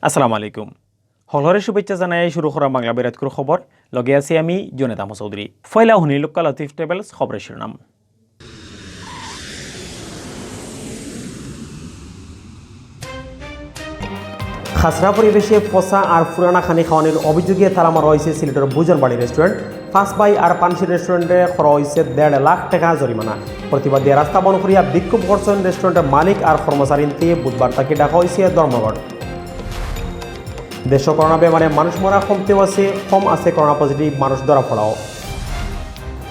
আসসালামু আলাইকুম। হলহরে শুভেচ্ছা জানাই শুরু করা বাংলাবিউট্টির খবর লগে আছি আমি জনেতা চৌধুরী। ফয়লা হুনি লোকাল লতিফ ট্রাভেলস খবরের শিরোনাম। খাসরা পরিবেশে পচা আর পুরানা খানি খাওয়ানোর অভিযোগে তালা মারা হয়েছে সিলেটের বুজনবাড়ি রেস্টুরেন্ট। ফার্স্ট বাই আর পানসি রেস্টুরেন্টে খরা হয়েছে 1.5 লাখ টাকা জরিমানা। প্রতিবাদে রাস্তা বন্ধ করিয়া বিক্ষোভ করছেন রেস্টুরেন্টের মালিক আর কর্মচারীতে। বুধবার তাকে ডাকা হয়েছে ধর্মঘট। দেশ করোনা বেমারে মানুষ মরা কম আছে করোনা পজিটিভ মানুষ ধরা পড়াও।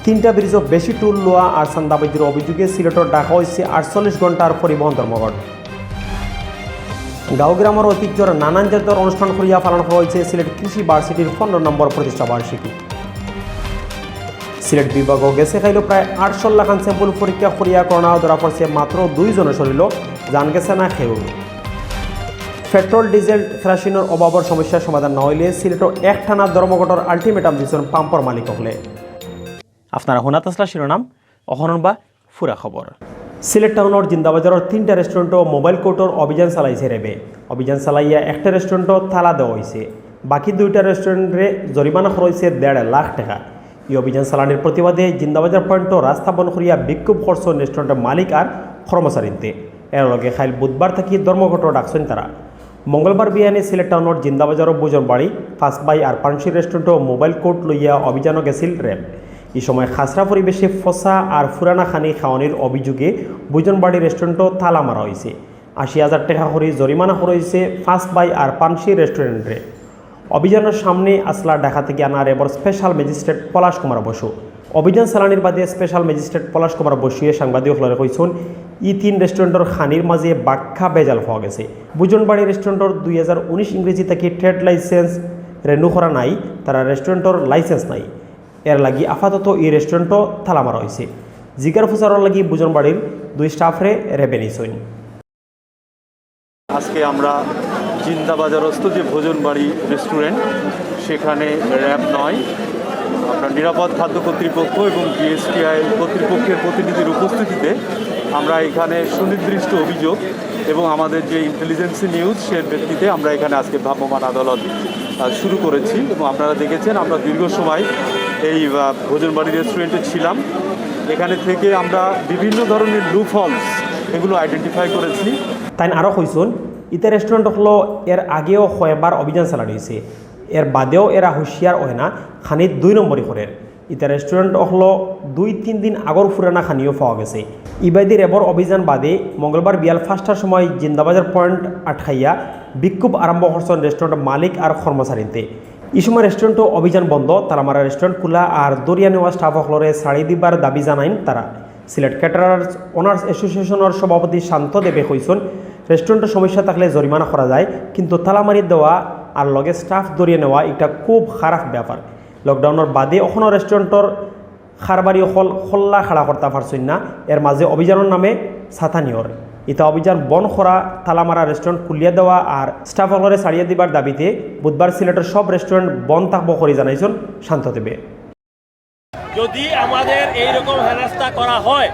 3টা ব্রিজও বেশি টুল লোয়া আর চান্দাবাজির অভিযোগে সিলেটর ডাকা হয়েছে 48 ঘন্টার পরিবহন ধর্মঘট। গাঁও গ্রামের ঐতিহ্যর নানান জাতীয় অনুষ্ঠান করিয়া পালন করা হয়েছে সিলেট কৃষি ভার্সিটির 15 নম্বর প্রতিষ্ঠা বার্ষিকী। সিলেট বিভাগও গেছে খাইল প্রায় 800 লাখ স্যাম্পল পরীক্ষা করিয়া করোনা ধরা পড়ছে মাত্র 2 জনের শরীর, জান গেছে না খেউ। পেট্রোল ডিজেল কেরাসিনের অভাবের সমস্যার সমাধান না হইলে সিলেটও একটানা ধর্মঘটর আলটিমেটাম দিচ্ছেন পাম্পর মালিক হলে। আপনারা শুনাত আসলা শিরোনাম অহরণ বা ফুরা খবর। সিলেট টাউনের জিন্দাবাজারের 3টা রেস্টুরেন্টও মোবাইল কোর্টর অভিযান চালাইছে রেবে। অভিযান চালাইয়া একটা রেস্টুরেন্টও তালা দেওয়া হয়েছে। বাকি 2টা রেস্টুরেন্টে জরিমানা খরচ হয়েছে 1.5 লাখ টাকা। এই অভিযান চালানোর প্রতিবাদে জিন্দাবাজার পয়েন্টও রাস্তা বন্ধ করিয়া বিক্ষোভ করছেন রেস্টুরেন্টের মালিক আর কর্মচারীতে। এর লগে খাইল বুধবার থাকি ধর্মঘট ডাকছেন তারা। মঙ্গলবার বিয়ানে সিলেট টাউনের জিন্দাবাজারও বুজনবাড়ি, ফার্স্ট বাই আর পানসি রেস্টুরেন্টও মোবাইল কোর্ট লইয়া অভিযানও গেছিল র্যাব। এই সময় খাসরা পরিবেশে ফসা আর ফুরানা খানি খাওয়ানোর অভিযোগে বুজনবাড়ি রেস্টুরেন্টও তালা মারা হয়েছে। 80,000 টাকা করে জরিমানা করা হয়েছে ফার্স্ট বাই আর পানসি রেস্টুরেন্টে। অভিযানের সামনে আসলা ঢাকা থেকে আনা র্যাবর স্পেশাল ম্যাজিস্ট্রেট পলাশ কুমার বসু। অভিযান চালানির বাদে স্পেশাল ম্যাজিস্ট্রেট পলাশ কুমার বসুয়ে সাংবাদিকসকলে কইছেন ই 3 রেস্টুরেন্টর খানির মাঝে বাক্কা বেজাল পাওয়া গেছে। বুজনবাড়ি রেস্টুরেন্টর 2019 ইংরেজি থেকে ট্রেড লাইসেন্স রেনু করা নাই, তারা রেস্টুরেন্টর লাইসেন্স নাই। এর লাগি আপাতত এই রেস্টুরেন্টও তালা মারা হয়েছে। জিগার ফুসারর লাগি বুজনবাড়ির 2 স্টাফরে রেবে নিছেন। আজকে আমরা জিন্দাবাজারস্থ যে ভোজনবাড়ি রেস্টুরেন্ট সেখানে র্যাব 9 আপনার নিরাপদ খাদ্য কর্তৃপক্ষ এবং বিএসটিআই কর্তৃপক্ষের প্রতিনিধির উপস্থিতিতে আমরা এখানে সুনির্দিষ্ট অভিযোগ এবং আমাদের যে ইন্টেলিজেন্সি নিউজ সে ভিত্তিতে আমরা এখানে আজকে ভ্রাম্যমাণ আদালত শুরু করেছি। এবং আপনারা দেখেছেন আমরা দীর্ঘ সময় এই ভোজনবাড়ি রেস্টুরেন্টে ছিলাম। এখানে থেকে আমরা বিভিন্ন ধরনের লুপহলস এগুলো আইডেন্টিফাই করেছি। তাই আরও কইসুন ইতে রেস্টুরেন্ট হলো এর আগেও কয়েকবার অভিযান চালানো হয়েছে, এর বাদেও এরা হুঁশিয়ার হয় না খানির 2 নম্বরই করে। ইতা রেস্টুরেন্ট হলো 2-3 দিন আগর ফুরানা খানিও পাওয়া গেছে। ইবাদি রেবর অভিযান বাদে মঙ্গলবার বিয়াল 5টার সময় জিন্দাবাজার পয়েন্ট আটকাইয়া বিক্ষোভ আরম্ভ করছেন রেস্টুরেন্টের মালিক আর কর্মচারীতে। এই সময় রেস্টুরেন্টও অভিযান বন্ধ, তালামারা রেস্টুরেন্ট খোলা আর দরিয়া নেওয়া স্টাফসকলরে ছাড়ি দিবার দাবি জানাইন তারা। সিলেট ক্যাটারার্স অনার্স অ্যাসোসিয়েশনের সভাপতি শান্ত দেবে কইছেন রেস্টুরেন্টের সমস্যা থাকলে জরিমানা করা যায়, কিন্তু তালামারি দেওয়া আর লগে স্টাফ দরিয়ে নেওয়া এটা খুব খারাপ ব্যাপার। লকডাউনের বাদে এখনও রেস্টুরেন্টর খারবারি খোল্লা খাড়া করতে পারছেন না। এর মাঝে অভিযানের নামে ছাতানিয়র ইতা অভিযান বন করা, তালামারা রেস্টুরেন্ট খুলিয়া দেওয়া আর স্টাফসকলরে ছাড়িয়ে দিবার দাবিতে বুধবার সিলেটের সব রেস্টুরেন্ট বন্ধ থাকবো করে জানাইছেন শান্ত দেবে। যদি আমাদের এইরকম হেনস্থা করা হয়,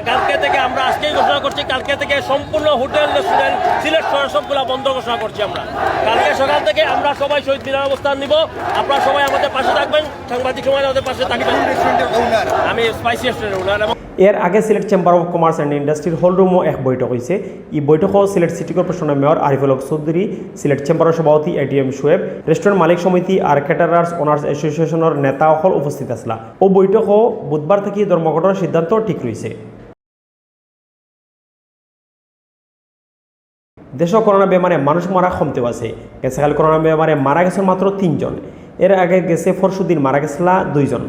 কালকে থেকে আমরা আজকেই ঘোষণা করছি, কালকে থেকে সম্পূর্ণ হোটেল রেস্টুরেন্ট সিলেট শহর সবগুলো বন্ধ ঘোষণা করছি আমরা। কালকে সকাল থেকে আমরা সবাই শহীদ মিনার অবস্থান নিব। আপনারা সবাই আমাদের পাশে থাকবেন, সাংবাদিক সমাজ আমাদের পাশে থাকবেন। আমি স্পাইসি রেস্টুরেন্টের ওনার। এর আগে Sylhet chamber of commerce and ইন্ডাস্ট্রির হল রুমও এক বৈঠক হয়েছে। এই বৈঠকও সিলেট সিটি কর্পোরেশনের মেয়র আরিফুল হক চৌধুরী, সিলেট চেম্বারের সভাপতি এটিএম শোয়েব, রেস্টুরেন্ট মালিক সমিতি আর ক্যাটারার্স অনার্স অ্যাসোসিয়েশনের নেতা সকল উপস্থিত আসলা। ও বৈঠকও বুধবার থেকে ধর্মঘটের সিদ্ধান্ত ঠিক রয়েছে। দেশ করোনা বেমারে মানুষ মারা কমতেও আছে। গেছেকাল করোনা বেমারে মারা গেছেন মাত্র 3 জন। এর আগে গেছে পরশুদিন মারা গেছিলা 2 জন।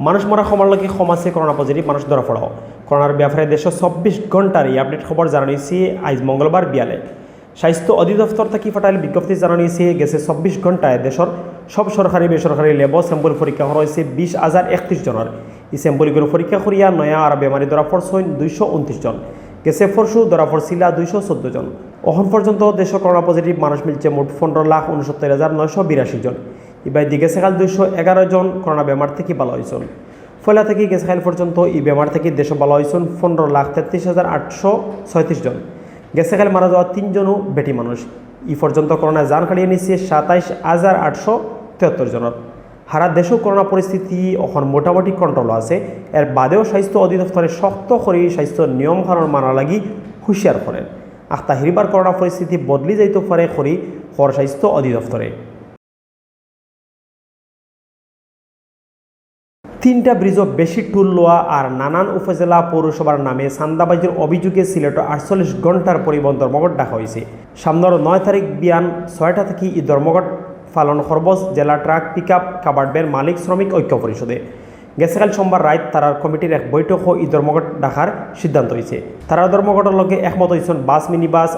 মানুষ মরা কমার লগে কম আছে করোনা পজিটিভ মানুষ ধরা পড়াও। করোনার ব্যাপারে দেশের 24 ঘন্টার এই আপডেট খবর জানাইছে আজ মঙ্গলবার বিয়ালে। স্বাস্থ্য অধিদপ্তর থেকে ফাটাইল বিজ্ঞপ্তি জানাইছে গেছে 24 ঘন্টায় দেশের সব সরকারি বেসরকারি ল্যাব স্যাম্পল পরীক্ষা করা হয়েছে 20,031 জনের। এই স্যাম্পলগুলো পরীক্ষা করিয়া নয়া আর বেমারি ধরা পড়ছেন 229 জন। গেছে পরশু ধরা পড়ছিল 214 জন। এখন পর্যন্ত দেশের করোনা পজিটিভ মানুষ মিলছে মোট 15,69,982 জন। এবার গেছেকাল 211 জন করোনা বেমার থেকে ভালো হয়েছেন। ফলে থেকে গেছেকাল পর্যন্ত এই বেমার থেকে দেশে ভালো হয়েছেন 15,33,836 জন। গেছেকাল মারা যাওয়া 3 জনও বেটি মানুষ। ই পর্যন্ত করোনায় জান কাটিয়ে নিচ্ছে 27,873 জনের। সারা দেশেও করোনা পরিস্থিতি এখন মোটামুটি কন্ট্রোল আছে। এর বাদেও স্বাস্থ্য অধিদপ্তরে শক্ত করে স্বাস্থ্য নিয়ম কানুন মানা লাগি হুঁশিয়ার করেন। আখতা হিরিবার করোনা পরিস্থিতি বদলি যাইতে পারে করি হর স্বাস্থ্য অধিদপ্তরে। 3টা ব্রিজও বেশি টুল লওয়া আর নানান উপজেলা পৌরসভার নামে চান্দাবাজির অভিযোগে সিলেটে 48 ঘণ্টার পরিবহন ধর্মঘট ডাকা হয়েছে। সামনের 9 তারিখ বিয়ান 6টা থেকে এই ধর্মঘট পালন খরবজ জেলা truck pickup covered van মালিক শ্রমিক ঐক্য পরিষদে। গেছকাল সোমবার রাত তারার কমিটির এক বৈঠকও এই ধর্মঘট ডাকার সিদ্ধান্ত হয়েছে। তারা ধর্মঘটের লগে একমত হয়েছেন বাস মিনি বাস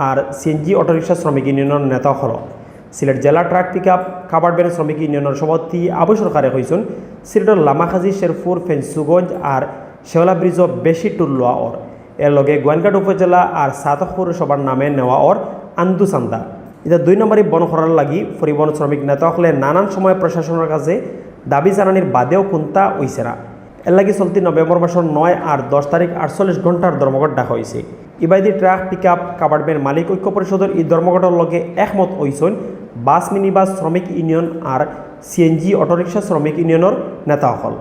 আর সিএনজি অটোরিক্সা শ্রমিক ইউনিয়নের নেতা হল। সিলেট জেলা truck pickup covered van শ্রমিক ইউনিয়নের সভাপতি আবু সরকারে হয়েছেন সিলেটের লামাখাজি শেরপুর ফেন্সুগঞ্জ আর শেওলা ব্রিজও বেশি টুল লওয়া ওর। এর লগে গোয়ালঘাট উপজেলা আর সাতক পৌরসভার নামে নেওয়া ওর আন্দু চান্দা। এটা 2 নম্বরই বন করার লাগি পরিবহন শ্রমিক নেতা হলে নানান সময় প্রশাসনের কাছে দাবি জানানির বাদেও কোনটা হইছে না। এর লাগি চলতি নভেম্বর মাসের 9 আর 10 তারিখ 48 ঘণ্টার ধর্মঘট ডাকা হয়েছে। ইবাইদি truck pickup covered van মালিক ঐক্য পরিষদের এই ধর্মঘটের লগে একমত হয়েছেন বাস মিনি বাস শ্রমিক ইউনিয়ন আর সিএনজি অটোরিক্সা শ্রমিক ইউনিয়নের নেতা হল।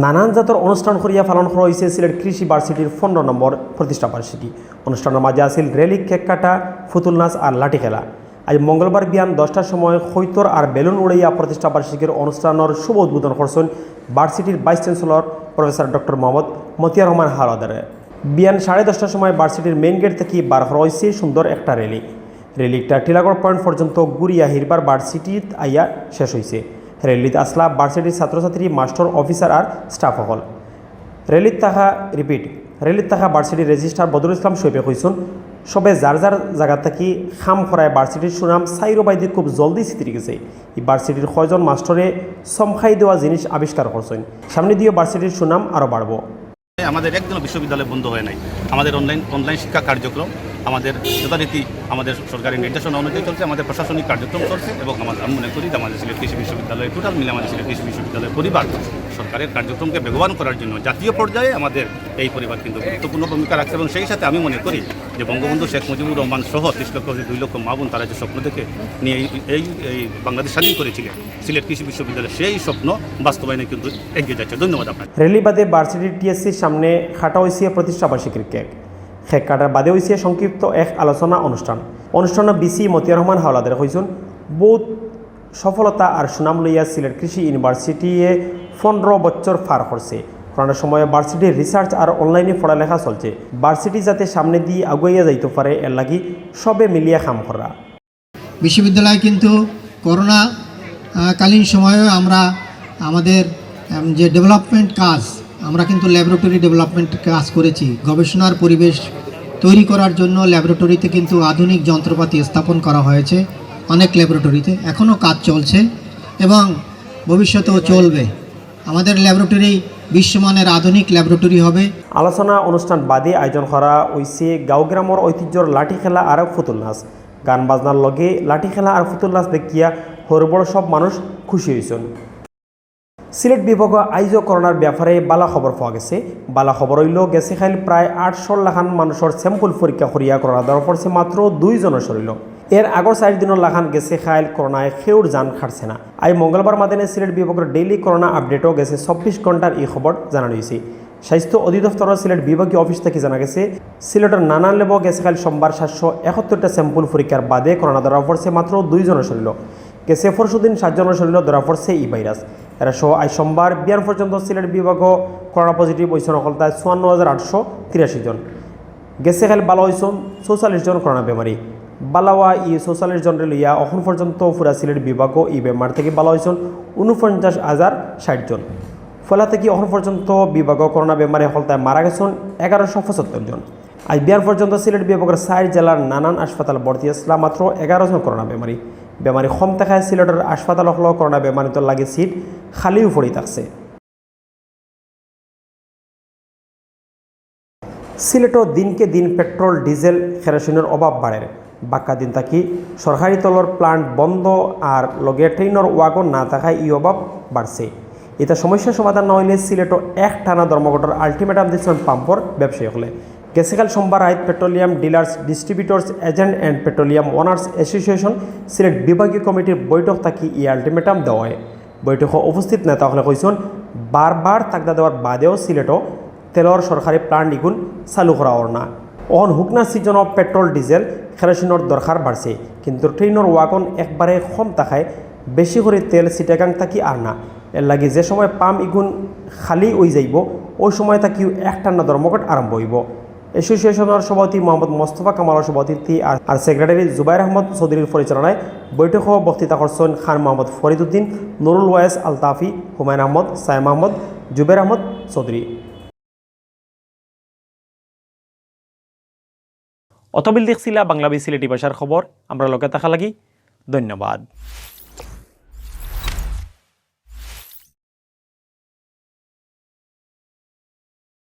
নানান জাতের অনুষ্ঠান করিয়া পালন করা হয়েছে সিলেট কৃষি ভার্সিটির 15 নম্বর প্রতিষ্ঠা বার্ষিকী। অনুষ্ঠানের মাঝে আছিল রেলি, কেক কাটা, ফুতুল নাচ আর লাঠি খেলা। আজ মঙ্গলবার বিয়ান 10টার সময় খৈতর আর বেলুন উড়াইয়া প্রতিষ্ঠা বার্ষিকীর অনুষ্ঠানের শুভ উদ্বোধন করছেন ভার্সিটির vice chancellor professor doctor Mohammad Motiar Rahman হাওলাদারে। বিয়ান 10:30টার সময় ভার্সিটির মেইন গেট থেকে বার করা হয়েছে সুন্দর একটা রেলিটা টিলাগড় পয়েন্ট পর্যন্ত ঘুরিয়া হিরবার ভার্সিটিত আইয়া শেষ হয়েছে। রেলিত আসলা ভার্সিটির ছাত্রছাত্রী, মাস্টার, অফিসার আর স্টাফ সকল। রেলিত থাকা ভার্সিটির রেজিস্ট্রার বদরুল ইসলাম শৈবে কইসুন সবে যার যার জায়গা থেকে খাম খরায় ভার্সিটির সুনাম সাইরো বাইদি খুব জলদি স্থিতি গেছে। এই ভার্সিটির 6জন মাস্টরে সমখাই দেওয়া জিনিস আবিষ্কার করছেন। সামনে দিয়ে ভার্সিটির সুনাম আরও বাড়ব। আমাদের একদিনও বিশ্ববিদ্যালয় বন্ধ হয় নাই। আমাদের অনলাইন শিক্ষা কার্যক্রম আমাদের যথারীতি আমাদের সরকারি নির্দেশনা অনুযায়ী চলছে। আমাদের প্রশাসনিক কার্যক্রম চলছে এবং আমি মনে করি যে আমাদের সিলেট কৃষি বিশ্ববিদ্যালয় টোটাল মিলে আমাদের সিলেট কৃষি বিশ্ববিদ্যালয়ের পরিবার সরকারের কার্যক্রমকে বেগবান করার জন্য জাতীয় পর্যায়ে আমাদের এই পরিবার কিন্তু গুরুত্বপূর্ণ ভূমিকা রাখছে। এবং সেই সাথে আমি মনে করি যে বঙ্গবন্ধু শেখ মুজিবুর রহমান সহ 30 লক্ষ 2 লক্ষ মা বোন তারা যে স্বপ্ন দেখে নিয়ে এই বাংলাদেশ স্বাধীন করেছিলেন, সিলেট কৃষি বিশ্ববিদ্যালয় সেই স্বপ্ন বাস্তবায়নে কিন্তু এগিয়ে যাচ্ছে। ধন্যবাদ আপনাকে। রেলি বাদে ভার্সিটির টিএসসির সামনে খাটা হয়েছে প্রতিষ্ঠা বার্ষিকীর কেক কাটার বাদে হয়েছে সংক্ষিপ্ত এক আলোচনা অনুষ্ঠানে বিসি মতিয়ার রহমান হাওলাদার হয়েছেন বহুত সফলতা আর সুনাম লইয়া সিলেট কৃষি ইউনিভার্সিটিয়ে 15 বছর পার করছে। করোনার সময়ে ভার্সিটির রিসার্চ আর অনলাইনে পড়ালেখা চলছে। ভার্সিটি যাতে সামনে দিয়ে আগুয়াইয়া যাইতে পারে এর লাগি সবে মিলিয়া কাম করা। বিশ্ববিদ্যালয় কিন্তু করোনা কালীন সময়ে আমরা আমাদের যে ডেভেলপমেন্ট কাজ আমরা কিন্তু ল্যাবরেটরি ডেভেলপমেন্ট কাজ করেছি। গবেষণার পরিবেশ তৈরি করার জন্য ল্যাবরেটরিতে কিন্তু আধুনিক যন্ত্রপাতি স্থাপন করা হয়েছে অনেক ল্যাবরেটরিতে। এখনও কাজ চলছে এবং ভবিষ্যতেও চলবে। আমাদের ল্যাবরেটরি বিশ্বমানের আধুনিক ল্যাবরেটরি হবে। আলোচনা অনুষ্ঠান বাদে আয়োজন করা হয়েছে গাঁওগ্রামের ঐতিহ্যর লাঠি খেলা আর ফুতুল নাচ। গান বাজনার লগে লাঠি খেলা আর ফুতুল নাচ দেখিয়া হরবড় সব মানুষ খুশি হয়েছেন। সিলেট বিভাগ আইজও করোনার ব্যাপারে বালা খবর পাওয়া গেছে। বালা খবর হইল গেছে খাইল প্রায় 800 লাখান মানুষের স্যাম্পল পরীক্ষা করিয়া করোনা ধরা পড়ছে মাত্র 2 জনের শরীর। এর আগর 4 দিনের লাখান গেছে খাইল করোনায় খেউর জান খাটছে না। আই মঙ্গলবার মাদিনে সিলেট বিভাগের ডেইলি করোনা আপডেটও গেছে 24 ঘন্টার এই খবর জানানো হয়েছে। স্বাস্থ্য অধিদপ্তরের সিলেট বিভাগীয় অফিস থেকে জানা গেছে সিলেটের নানান লেব গেছে খাইল সোমবার 771টা স্যাম্পল পরীক্ষার বাদে করোনা ধরা পড়ছে মাত্র 2 জনের শরীর। গেছে পরশুদিন 7 জনের শরীর ধরা পড়ছে এই ভাইরাস। এরা সহ আজ সোমবার বিয়ার পর্যন্ত সিলেট বিভাগও করোনা পজিটিভ হয়েছেন অকলতায় 54,883 জন। গেছে খাইল বালা হয়েছেন 44 জন করোনা বেমারি। বালাওয়া 44 জনের লইয়া এখন পর্যন্ত পুরা সিলেট বিভাগও এই বেমার থেকে বালা হয়েছেন 49,060 জন। ফলা থেকে এখন পর্যন্ত বিভাগও করোনা বেমারে হলতায় মারা গেছেন 1175 জন। আজ বিয়ার পর্যন্ত সিলেট বিভাগের 4 জেলার নানান হাসপাতাল ভর্তি আসলা মাত্র 11 জন করোনা বেমারি কম থাকায় সিলেটের হাসপাতাল হল করোনা বেমারিত লাগে সিট খালিও পড়ে থাকছে। সিলেটও দিনকে দিন পেট্রোল, ডিজেল, কেরোসিনের অভাব বাড়ে। বাক্কা দিন থাকি সরকারি তলর প্লান্ট বন্ধ আর লগে ট্রেনের ওয়াগন না থাকায় এই অভাব বাড়ছে। এটা সমস্যার সমাধান না হইলে সিলেটও এক টানা ধর্মঘটের আলটিমেটাম দিচ্ছেন পাম্পর ব্যবসায়ী হলে। গেছেকাল সোমবার রাত petroleum dealers distributors agent and petroleum owners association Sylhet বিভাগীয় কমিটির বৈঠক থাকি ই আলটিমেটাম দেওয়া হয়। বৈঠকে উপস্থিত নেতাসকলে কৈছেন বারবার তাকদা দেওয়ার বাদেও সিলেটও তেলর সরকারি প্লান্ট ইগুন চালু করা ওর না। অন হুকনা সিজনও পেট্রোল ডিজেল কেরোসিনের দরকার বাড়ছে, কিন্তু ট্রেনের ওয়াগন একবারে কম থাকায় বেশি করে তেল সিটাগাং থাকি আর না। এর লাগে যে সময় পাম্প ইগুন খালি হয়ে যাইব ওই সময় থাকি একটানা ধর্মঘট আরম্ভ হইব। অ্যাসোসিয়েশনের সভাপতি মোহাম্মদ মোস্তফা কামালের সভাপতিত্বে আর সেক্রেটারি জুবাইর আহমদ চৌধুরীর পরিচালনায় বৈঠক বক্তৃতা করছেন খান মোহাম্মদ ফরিদুদ্দিন, নুরুল ওয়াইস আলতাফি, হুমায়ুন আহমদ, সাইম আহমদ, জুবাইর আহমদ চৌধুরী। অতবিল দেখছিলা বাংলাবি সিলেটি ভাষার খবর। আমরা লগে থাকা লাগি ধন্যবাদ।